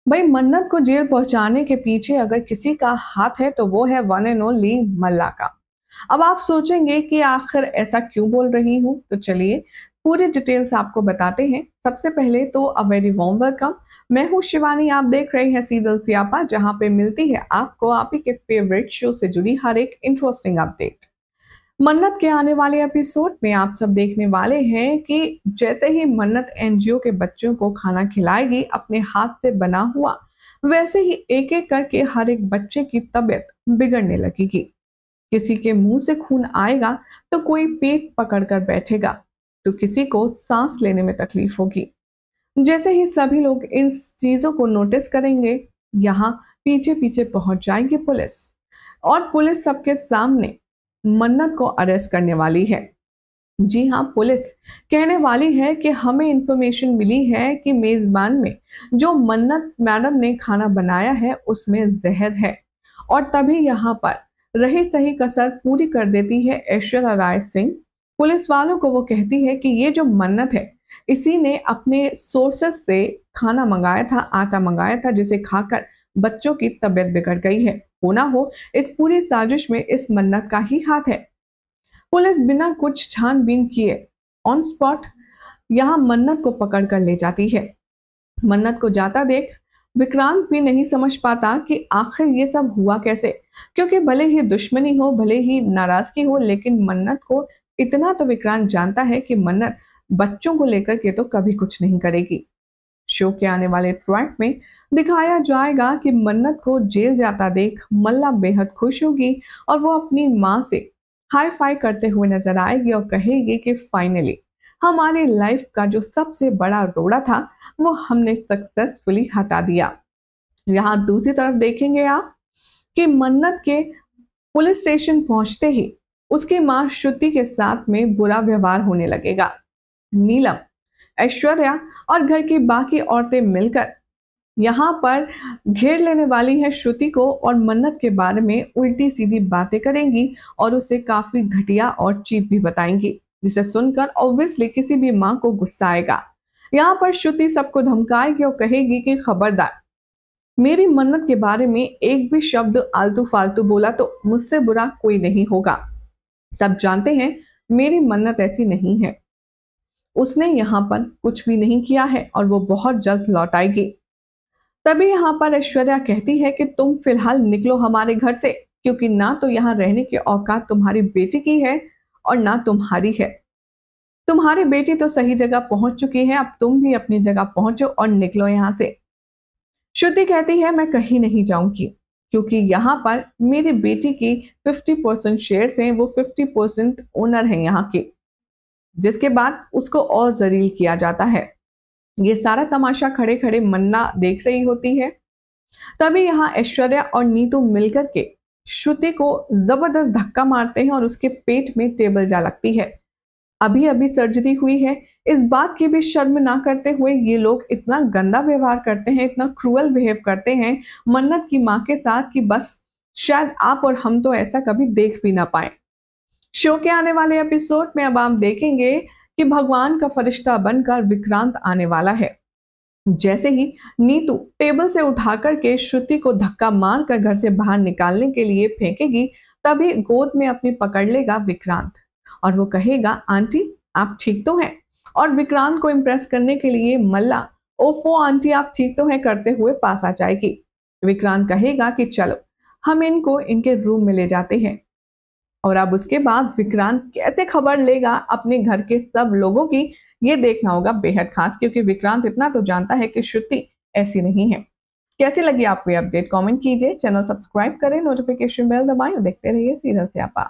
भाई मन्नत को जेल पहुंचाने के पीछे अगर किसी का हाथ है तो वो है वन एंड ओनली मल्ला का। अब आप सोचेंगे कि आखिर ऐसा क्यों बोल रही हूँ, तो चलिए पूरी डिटेल्स आपको बताते हैं। सबसे पहले तो अ वेरी वार्म वेलकम। मैं हूँ शिवानी, आप देख रहे हैं सीरियल सियापा, जहाँ पे मिलती है आपको आप ही के फेवरेट शो से जुड़ी हर एक इंटरेस्टिंग अपडेट। मन्नत के आने वाले एपिसोड में आप सब देखने वाले हैं कि जैसे ही मन्नत एनजीओ के बच्चों को खाना खिलाएगी अपने हाथ से बना हुआ, वैसे ही एक एक करके हर एक बच्चे की तबीयत बिगड़ने लगेगी। किसी के मुंह से खून आएगा तो कोई पेट पकड़कर बैठेगा, तो किसी को सांस लेने में तकलीफ होगी। जैसे ही सभी लोग इन चीजों को नोटिस करेंगे, यहाँ पीछे पीछे पहुंच जाएगी पुलिस, और पुलिस सबके सामने मन्नत को अरेस्ट करने वाली है। जी हाँ, पुलिस कहने वाली है कि हमें इंफॉर्मेशन मिली है कि मेजबान में जो मन्नत मैडम ने खाना बनाया है उसमें जहर है। और तभी यहाँ पर रही सही कसर पूरी कर देती है ऐश्वर्या राय सिंह। पुलिस वालों को वो कहती है कि ये जो मन्नत है, इसी ने अपने सोर्सेस से खाना मंगाया था, आटा मंगाया था, जिसे खाकर बच्चों की तबीयत बिगड़ गई है। हो ना हो, इस पूरी साजिश में इस मन्नत का ही हाथ है। पुलिस बिना कुछ छानबीन किए ऑन स्पॉट यहाँ मन्नत को पकड़ कर ले जाती है। मन्नत को जाता देख विक्रांत भी नहीं समझ पाता कि आखिर ये सब हुआ कैसे, क्योंकि भले ही दुश्मनी हो, भले ही नाराजगी हो, लेकिन मन्नत को इतना तो विक्रांत जानता है कि मन्नत बच्चों को लेकर के तो कभी कुछ नहीं करेगी। शो के आने वाले ट्रैक में दिखाया जाएगा कि मन्नत को जेल जाता देख मल्ला बेहद खुश होगी और वो अपनी माँ से हाई फाई करते हुए नजर आएगी और कहेगी कि फाइनली हमारी लाइफ का जो सबसे बड़ा रोड़ा था वो हमने सक्सेसफुली हटा दिया। यहाँ दूसरी तरफ देखेंगे आप कि मन्नत के पुलिस स्टेशन पहुंचते ही उसकी मां श्रुति के साथ में बुरा व्यवहार होने लगेगा। नीलम, ऐश्वर्या और घर की बाकी औरतें मिलकर यहाँ पर घेर लेने वाली है श्रुति को और मन्नत के बारे में उल्टी सीधी बातें करेंगी और उसे काफी घटिया और चीप भी बताएंगी, जिसे सुनकर ऑब्वियसली किसी भी माँ को गुस्सा आएगा। यहाँ पर श्रुति सबको धमकाएगी और कहेगी कि खबरदार, मेरी मन्नत के बारे में एक भी शब्द आलतू फालतू बोला तो मुझसे बुरा कोई नहीं होगा। सब जानते हैं मेरी मन्नत ऐसी नहीं है, उसने यहाँ पर कुछ भी नहीं किया है और वो बहुत जल्द लौट आएगी। तभी यहाँ पर ऐश्वर्या कहती है कि तुम फिलहाल निकलो हमारे घर से, क्योंकि ना तो यहाँ रहने की औकात तुम्हारी बेटी की है और ना तुम्हारी है। तुम्हारी बेटी तो सही जगह पहुंच चुकी है, अब तुम भी अपनी जगह पहुंचो और निकलो यहाँ से। श्रुति कहती है मैं कहीं नहीं जाऊंगी, क्योंकि यहाँ पर मेरी बेटी की 50% शेयर्स हैं, वो 50% ओनर है यहाँ के। जिसके बाद उसको और जलील किया जाता है। ये सारा तमाशा खड़े खड़े मन्ना देख रही होती है। तभी यहाँ ऐश्वर्या और नीतू मिलकर के श्रुति को जबरदस्त धक्का मारते हैं और उसके पेट में टेबल जा लगती है। अभी अभी सर्जरी हुई है, इस बात की भी शर्म ना करते हुए ये लोग इतना गंदा व्यवहार करते हैं, इतना क्रूअल बिहेव करते हैं मन्नत की माँ के साथ कि बस शायद आप और हम तो ऐसा कभी देख भी ना पाए। शो के आने वाले एपिसोड में अब आप देखेंगे कि भगवान का फरिश्ता बनकर विक्रांत आने वाला है। जैसे ही नीतू टेबल से उठाकर के श्रुति को धक्का मारकर घर से बाहर निकालने के लिए फेंकेगी, तभी गोद में अपनी पकड़ लेगा विक्रांत और वो कहेगा आंटी आप ठीक तो हैं। और विक्रांत को इम्प्रेस करने के लिए मल्ला ओफो आंटी आप ठीक तो हैं करते हुए पास आ जाएगी। विक्रांत कहेगा कि चलो हम इनको इनके रूम में ले जाते हैं। और अब उसके बाद विक्रांत कैसे खबर लेगा अपने घर के सब लोगों की, ये देखना होगा बेहद खास, क्योंकि विक्रांत इतना तो जानता है कि श्रुति ऐसी नहीं है। कैसी लगी आपको ये अपडेट, कमेंट कीजिए, चैनल सब्सक्राइब करें, नोटिफिकेशन बेल दबाएं और देखते रहिए सीरियल स्यापा।